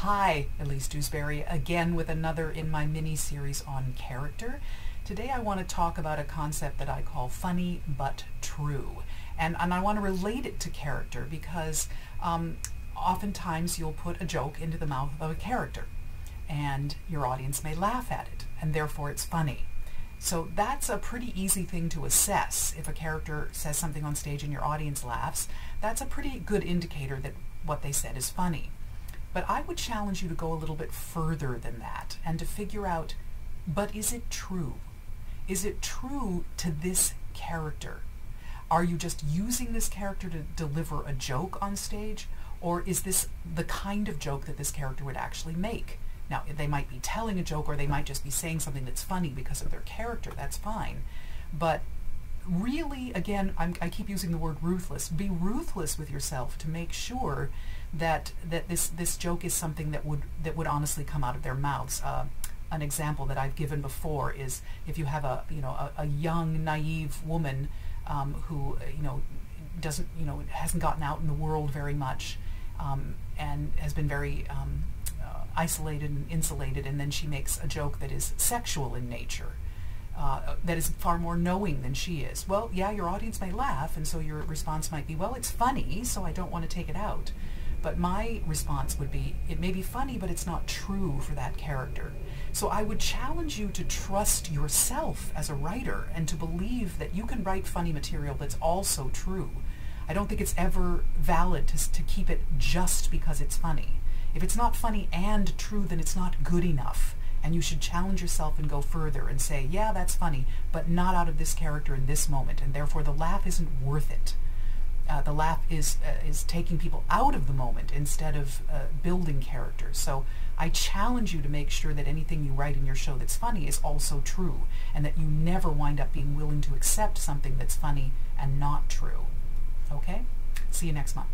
Hi, Elise Dewsbury, again with another in my mini-series on character. Today I want to talk about a concept that I call funny but true. And I want to relate it to character because oftentimes you'll put a joke into the mouth of a character and your audience may laugh at it, and therefore it's funny. So that's a pretty easy thing to assess. If a character says something on stage and your audience laughs, that's a pretty good indicator that what they said is funny. But I would challenge you to go a little bit further than that and to figure out, but is it true? Is it true to this character? Are you just using this character to deliver a joke on stage? Or is this the kind of joke that this character would actually make? Now, they might be telling a joke or they might just be saying something that's funny because of their character. That's fine. But really, again, I keep using the word ruthless. Be ruthless with yourself to make sure that this joke is something that would honestly come out of their mouths. An example that I've given before is if you have a young, naive woman who hasn't gotten out in the world very much and has been very isolated and insulated, and then she makes a joke that is sexual in nature. That is far more knowing than she is. Well, yeah, your audience may laugh, and so your response might be, well, it's funny, so I don't want to take it out. But my response would be, it may be funny, but it's not true for that character. So I would challenge you to trust yourself as a writer and to believe that you can write funny material that's also true. I don't think it's ever valid to keep it just because it's funny. If it's not funny and true, then it's not good enough. And you should challenge yourself and go further and say, yeah, that's funny, but not out of this character in this moment, and therefore the laugh isn't worth it. The laugh is taking people out of the moment instead of building characters. So I challenge you to make sure that anything you write in your show that's funny is also true, and that you never wind up being willing to accept something that's funny and not true. Okay? See you next month.